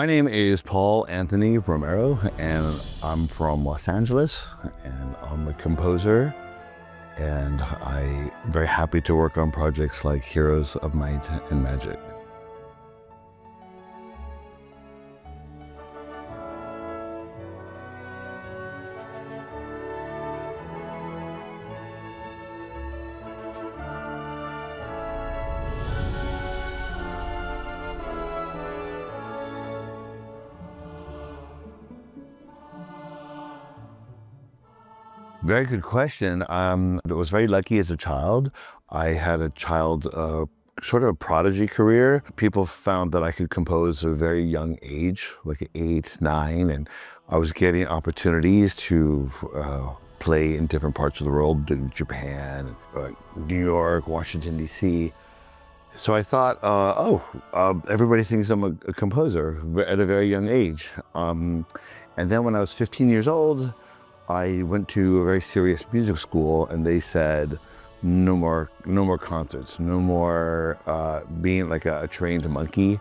My name is Paul Anthony Romero, and I'm from Los Angeles, and I'm a composer, and I'm very happy to work on projects like Heroes of Might and Magic. Very good question. I was very lucky as a child. I had a child, sort of a prodigy career. People found that I could compose at a very young age, like 8, 9, and I was getting opportunities to play in different parts of the world, in Japan, New York, Washington, D.C. So I thought, everybody thinks I'm a composer at a very young age. And then when I was 15 years old, I went to a very serious music school, and they said, no more concerts, no more being like a trained monkey,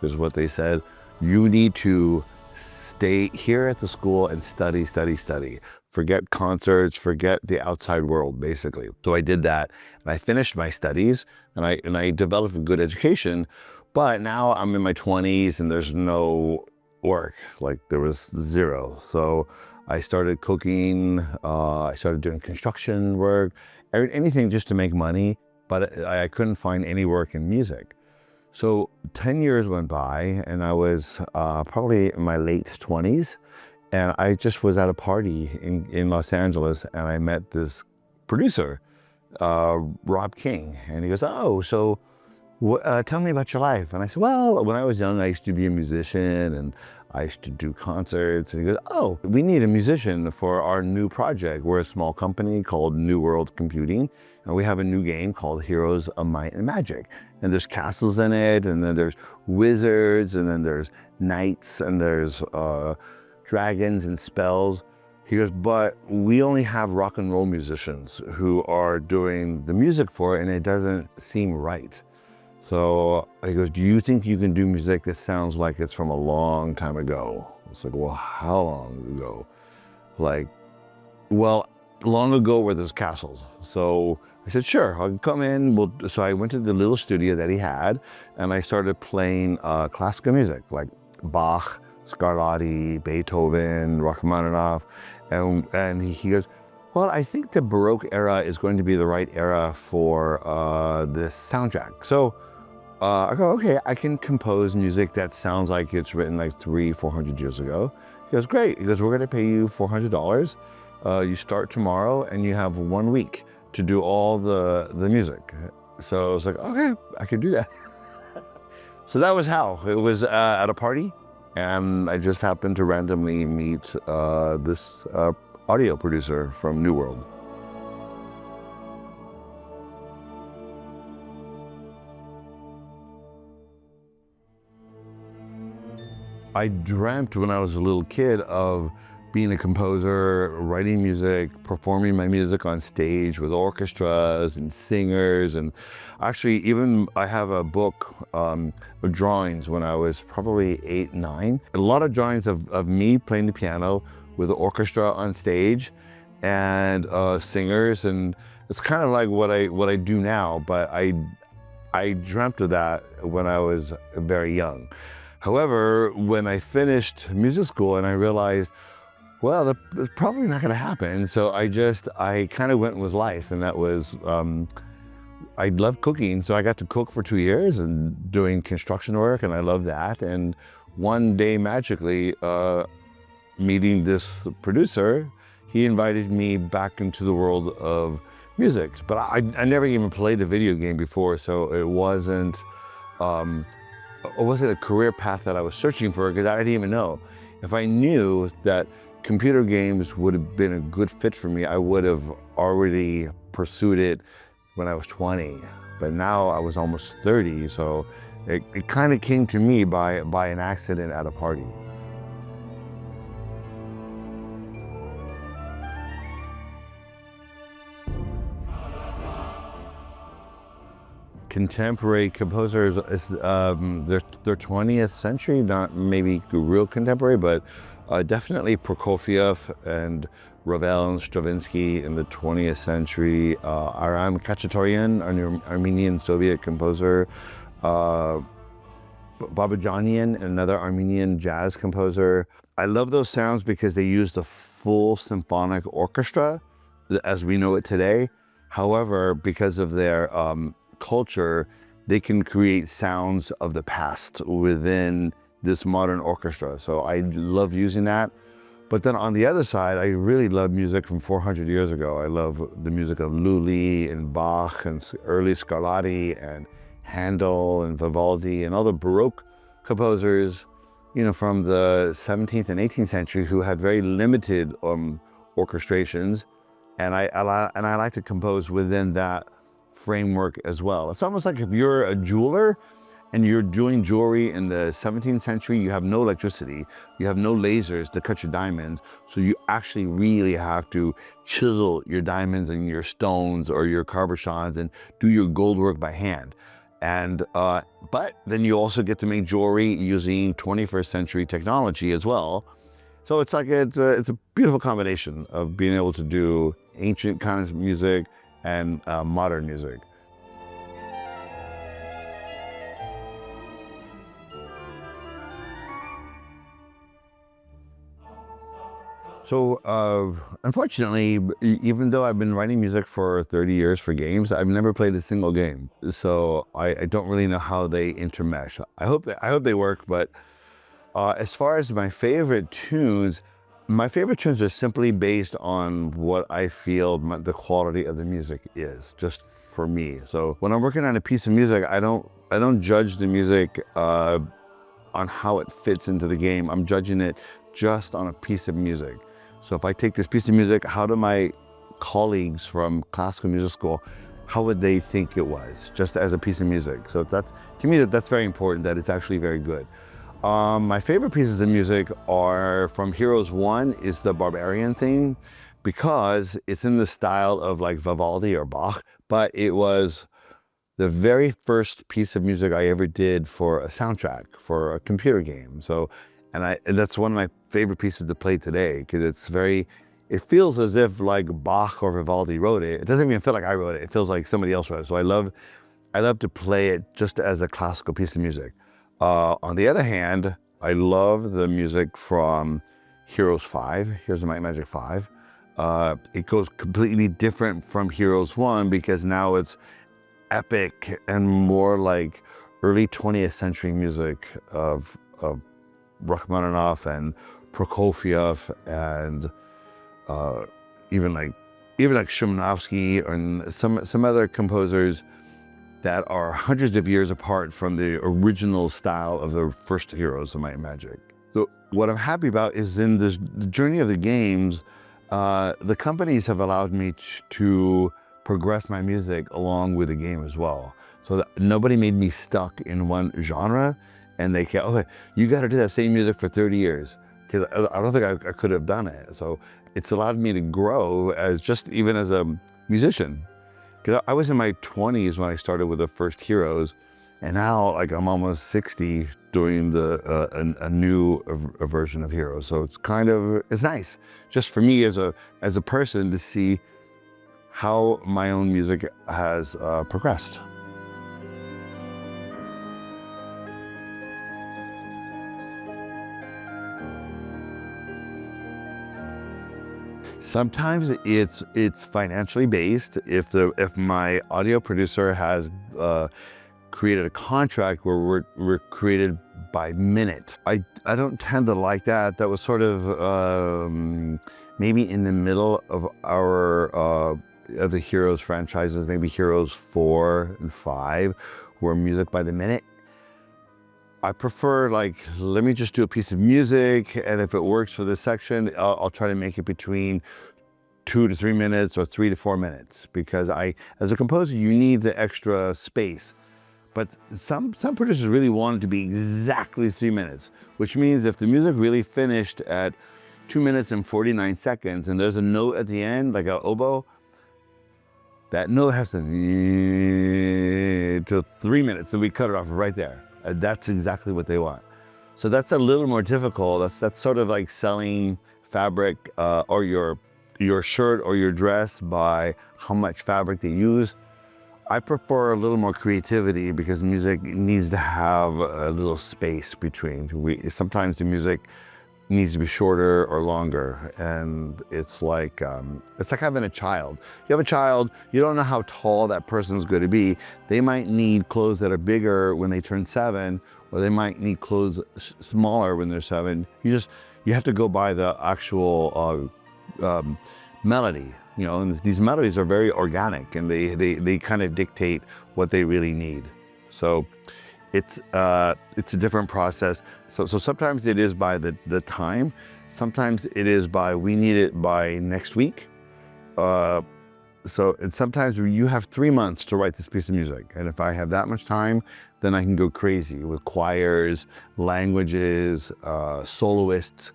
is what they said. You need to stay here at the school and study. Forget concerts, forget the outside world, basically. So I did that, and I finished my studies, and I developed a good education, but now I'm in my 20s, and there's no work, like there was zero. So I started cooking, I started doing construction work, anything just to make money, but I couldn't find any work in music. So 10 years went by, and I was probably in my late 20s, and I just was at a party in Los Angeles, and I met this producer, Rob King, and he goes, oh, so tell me about your life. And I said, well, when I was young, I used to be a musician, and I used to do concerts. And he goes, oh, we need a musician for our new project. We're a small company called New World Computing, and we have a new game called Heroes of Might and Magic. And there's castles in it, and then there's wizards, and then there's knights, and there's dragons and spells. He goes, but we only have rock and roll musicians who are doing the music for it, and it doesn't seem right. So he goes, do you think you can do music that sounds like it's from a long time ago? It's like, well, how long ago? Like, well, long ago where there's castles. So I said, sure, I'll come in. So I went to the little studio that he had, and I started playing classical music, like Bach, Scarlatti, Beethoven, Rachmaninoff. And he goes, well, I think the Baroque era is going to be the right era for this soundtrack. So I go, okay, I can compose music that sounds like it's written like 300-400 years ago. He goes, great. He goes, we're gonna pay you $400. You start tomorrow, and you have 1 week to do all the music. So I was like, okay, I can do that. So that was how. It was at a party, and I just happened to randomly meet this audio producer from New World. I dreamt when I was a little kid of being a composer, writing music, performing my music on stage with orchestras and singers. And actually, even I have a book of drawings when I was probably 8, 9. A lot of drawings of me playing the piano with the orchestra on stage and singers. And it's kind of like what I do now, but I dreamt of that when I was very young. However, when I finished music school and I realized, well, that's probably not gonna happen. So I kind of went with life, and that was, I love cooking. So I got to cook for 2 years and doing construction work, and I love that. And one day, magically, meeting this producer, he invited me back into the world of music. But I never even played a video game before, so it wasn't a career path that I was searching for, because I didn't even know. If I knew that computer games would have been a good fit for me, I would have already pursued it when I was 20. But now I was almost 30, so it kind of came to me by an accident at a party. contemporary composers, they're 20th century, not maybe real contemporary, but definitely Prokofiev and Ravel and Stravinsky in the 20th century. Aram Khachaturian, an Armenian Soviet composer. Babajanian, another Armenian jazz composer. I love those sounds because they use the full symphonic orchestra as we know it today. However, because of their culture, they can create sounds of the past within this modern orchestra. So I love using that. But then on the other side, I really love music from 400 years ago. I love the music of Lully and Bach and early Scarlatti and Handel and Vivaldi and all the Baroque composers, you know, from the 17th and 18th century who had very limited orchestrations. And I like to compose within that framework as well. It's almost like if you're a jeweler and you're doing jewelry in the 17th century, you have no electricity, you have no lasers to cut your diamonds, so you actually really have to chisel your diamonds and your stones or your cabochons and do your gold work by hand. And but then you also get to make jewelry using 21st century technology as well. So it's like it's a beautiful combination of being able to do ancient kinds of music and modern music. So unfortunately, even though I've been writing music for 30 years for games, I've never played a single game. So I don't really know how they intermesh. I hope they work, but as far as my favorite tunes are simply based on what I feel the quality of the music is, just for me. So when I'm working on a piece of music, I don't judge the music on how it fits into the game. I'm judging it just on a piece of music. So if I take this piece of music, how do my colleagues from classical music school, how would they think it was, just as a piece of music? So that's, to me, that's very important, that it's actually very good. My favorite pieces of music are from Heroes 1 is the Barbarian theme, because it's in the style of like Vivaldi or Bach, but it was the very first piece of music I ever did for a soundtrack for a computer game. So, and that's one of my favorite pieces to play today, because it feels as if like Bach or Vivaldi wrote it. It doesn't even feel like I wrote it. It feels like somebody else wrote it. So I love to play it just as a classical piece of music. On the other hand, I love the music from Heroes 5, Heroes of Might and Magic 5. It goes completely different from Heroes 1 because now it's epic and more like early 20th century music of Rachmaninoff and Prokofiev and even like Shumanovsky and some other composers that are hundreds of years apart from the original style of the first Heroes of Might and Magic. So what I'm happy about is in the journey of the games, the companies have allowed me to progress my music along with the game as well. So that nobody made me stuck in one genre and they can't, okay, you got to do that same music for 30 years. Because I don't think I could have done it. So it's allowed me to grow even as a musician. Because I was in my 20s when I started with the first Heroes, and now like I'm almost 60 doing a new version of Heroes. So it's nice just for me as a person to see how my own music has progressed. Sometimes it's financially based. If my audio producer has created a contract where we're created by minute, I don't tend to like that. That was sort of maybe in the middle of of the Heroes franchises, maybe Heroes 4 and 5, were music by the minute. I prefer like, let me just do a piece of music, and if it works for this section, I'll try to make it between 2 to 3 minutes or 3 to 4 minutes, because as a composer, you need the extra space. But some producers really want it to be exactly 3 minutes, which means if the music really finished at 2 minutes and 49 seconds, and there's a note at the end, like an oboe, That note has to till 3 minutes, and we cut it off right there. That's exactly what they want. So that's a little more difficult. That's sort of like selling fabric or your shirt or your dress by how much fabric they use. I prefer a little more creativity because music needs to have a little space between. Sometimes the music needs to be shorter or longer, and it's like having a child. You have a child, you don't know how tall that person's going to be. They might need clothes that are bigger when they turn 7, or they might need clothes smaller when they're 7. You have to go by the actual melody. You know, and these melodies are very organic, and they kind of dictate what they really need. So it's a different process. So sometimes it is by the time. Sometimes it is by we need it by next week. And sometimes you have 3 months to write this piece of music. And if I have that much time, then I can go crazy with choirs, languages, soloists.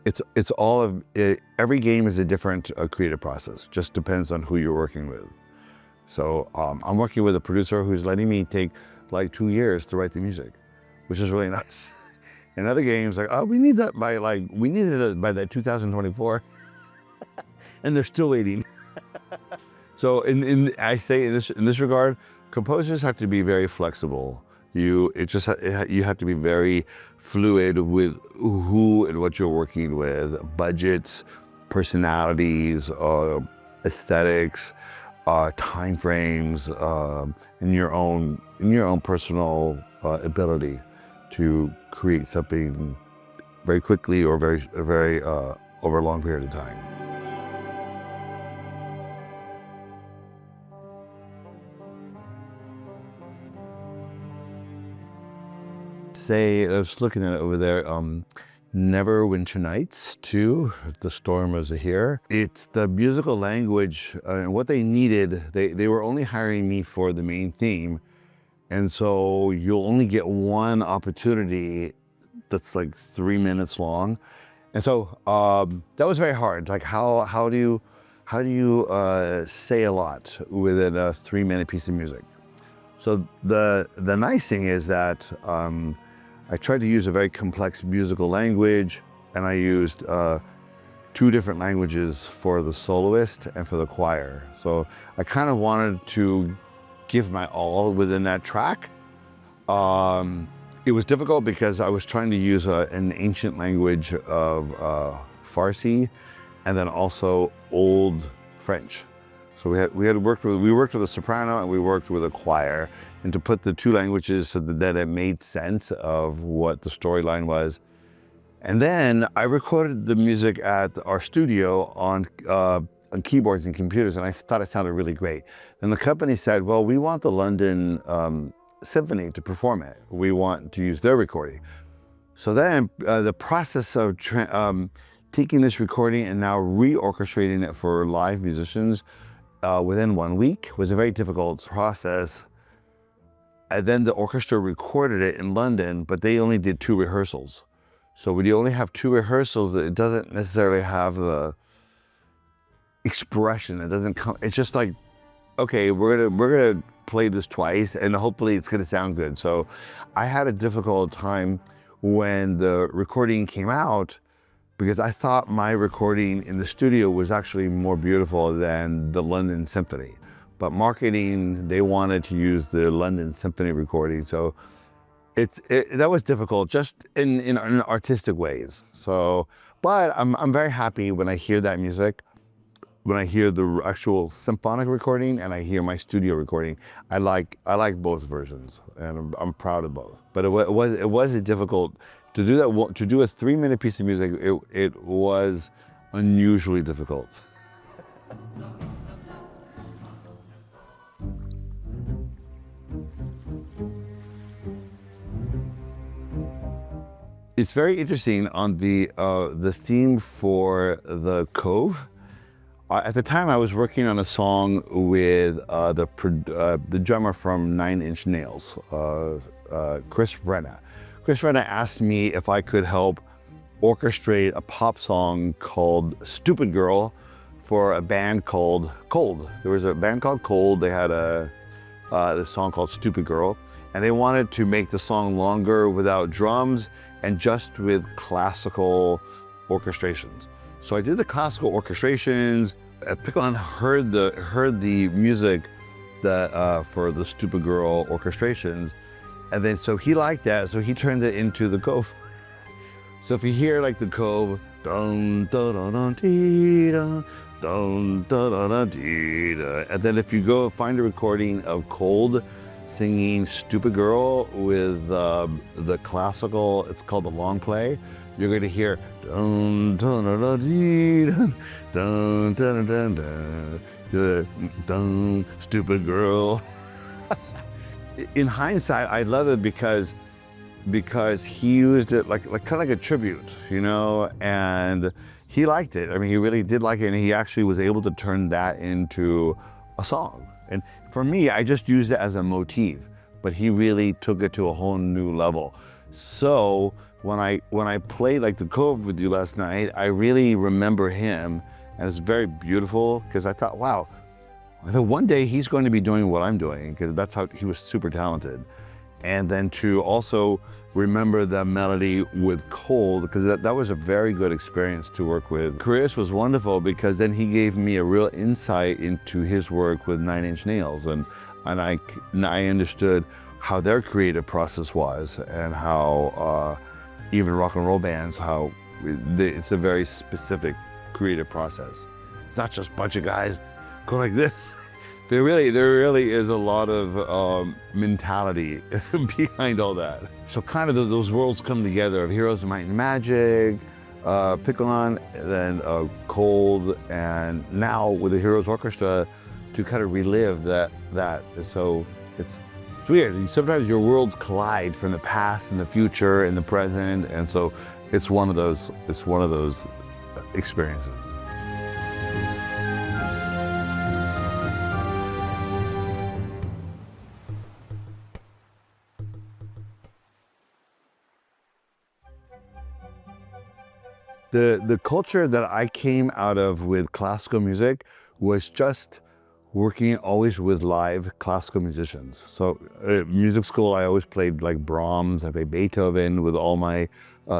It's all of it. Every game is a different creative process. Just depends on who you're working with. So I'm working with a producer who's letting me take like 2 years to write the music, which is really nice. In other games, like, oh, we needed it by that 2024, and they're still waiting. So I say in this regard, composers have to be very flexible. You have to be very fluid with who and what you're working with, budgets, personalities, aesthetics, time frames, in your own personal ability to create something very quickly or very over a long period of time. Say, I was looking at it over there, Neverwinter Nights 2, The Storm is Here. It's the musical language, and what they needed, they were only hiring me for the main theme, and so you'll only get one opportunity that's like 3 minutes long. And so that was very hard. Like how do you say a lot within a 3-minute piece of music? So the nice thing is that I tried to use a very complex musical language, and I used 2 different languages for the soloist and for the choir. So I kind of wanted to give my all within that track. It was difficult because I was trying to use an ancient language of Farsi, and then also Old French. So we worked with a soprano, and we worked with a choir, and to put the 2 languages so that it made sense of what the storyline was. And then I recorded the music at our studio on keyboards and computers, and I thought it sounded really great. Then the company said, well, we want the London Symphony to perform it. We want to use their recording. So then the process of taking this recording and now reorchestrating it for live musicians within 1 week was a very difficult process. And then the orchestra recorded it in London, but they only did 2 rehearsals. So when you only have 2 rehearsals, it doesn't necessarily have the expression. It doesn't come. It's just like, okay, we're gonna play this twice, and hopefully it's gonna sound good. So I had a difficult time when the recording came out, because I thought my recording in the studio was actually more beautiful than the London Symphony. But marketing, they wanted to use the London Symphony recording. So that was difficult, just in artistic ways. So, but I'm very happy when I hear that music, when I hear the actual symphonic recording and I hear my studio recording. I like both versions, and I'm proud of both. But it was difficult to do that. To do a 3-minute piece of music, it was unusually difficult. It's very interesting on the theme for the Cove. At the time, I was working on a song with the drummer from 9 Inch Nails, Chris Vrenna. Chris Vrenna asked me if I could help orchestrate a pop song called "Stupid Girl" for a band called Cold. There was a band called Cold. They had this song called Stupid Girl, and they wanted to make the song longer without drums and just with classical orchestrations. So I did the classical orchestrations. Picklon heard the music that for the Stupid Girl orchestrations, and then so he liked that, so he turned it into the Cove. So if you hear like the Cove, dun dun dun dun dee dun dun dun dun dun dee dun, and then if you go find a recording of Cold singing Stupid Girl with the classical, it's called the long play, you're going to hear dun dun dun dun dee dun dun dun dun dun dun Stupid Girl. In hindsight, I love it because he used it like kind of like a tribute, you know, and he liked it. I mean, he really did like it, and he actually was able to turn that into a song. And for me, I just used it as a motif, but he really took it to a whole new level. So when I played like the Cove with you last night, I really remember him, and it's very beautiful because I thought, wow, I thought one day he's going to be doing what I'm doing, because that's how he was super talented. And then to also remember the melody with Cold, because that was a very good experience to work with. Chris was wonderful because then he gave me a real insight into his work with Nine Inch Nails, and I understood how their creative process was, and how even rock and roll bands, how it's a very specific creative process. It's not just a bunch of guys go like this. There really is a lot of mentality behind all that. So kind of those worlds come together of Heroes of Might and Magic, Picklon, then Cold, and now with the Heroes Orchestra to kind of relive that. So it's weird. Sometimes your worlds collide from the past and the future and the present, and so it's one of those experiences. The culture that I came out of with classical music was just working always with live classical musicians. So music school, I always played like Brahms, I played Beethoven with all my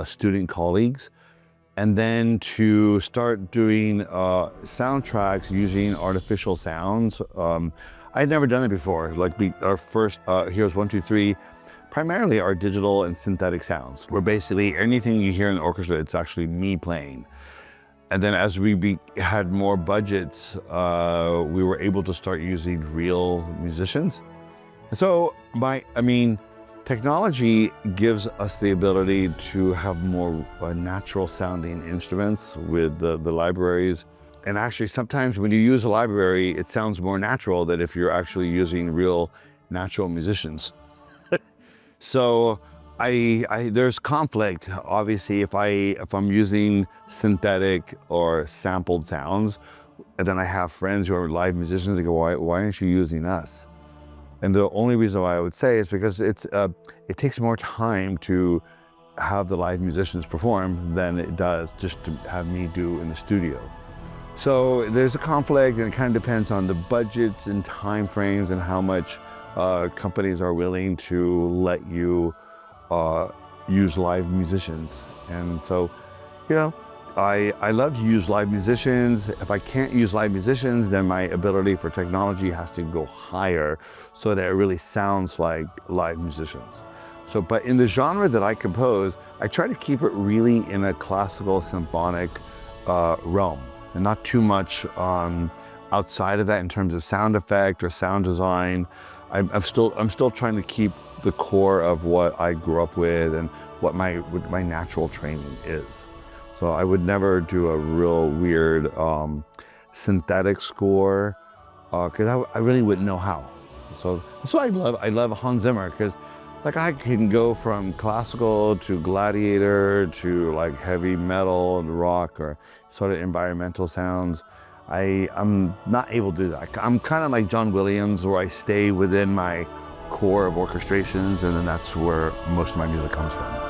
student colleagues. And then to start doing soundtracks using artificial sounds, I'd never done it before. Like our first Heroes 1, 2, 3, primarily are digital and synthetic sounds, where basically anything you hear in the orchestra, it's actually me playing. And then as we had more budgets, we were able to start using real musicians. So technology gives us the ability to have more natural sounding instruments with the libraries. And actually sometimes when you use a library, it sounds more natural than if you're actually using real natural musicians. So there's conflict, obviously, if I'm using synthetic or sampled sounds, and then I have friends who are live musicians, they go, why aren't you using us? And the only reason why I would say is because it takes more time to have the live musicians perform than it does just to have me do in the studio. So there's a conflict, and it kind of depends on the budgets and time frames and how much companies are willing to let you use live musicians. And so, you know, I love to use live musicians. If I can't use live musicians, then my ability for technology has to go higher so that it really sounds like live musicians. So, but in the genre that I compose, I try to keep it really in a classical symphonic realm, and not too much outside of that in terms of sound effect or sound design. I'm still trying to keep the core of what I grew up with and what my natural training is. So I would never do a real weird synthetic score because I really wouldn't know how. So that's why I love Hans Zimmer, because like I can go from classical to Gladiator to like heavy metal and rock or sort of environmental sounds. I'm not able to do that. I'm kind of like John Williams, where I stay within my core of orchestrations, and then that's where most of my music comes from.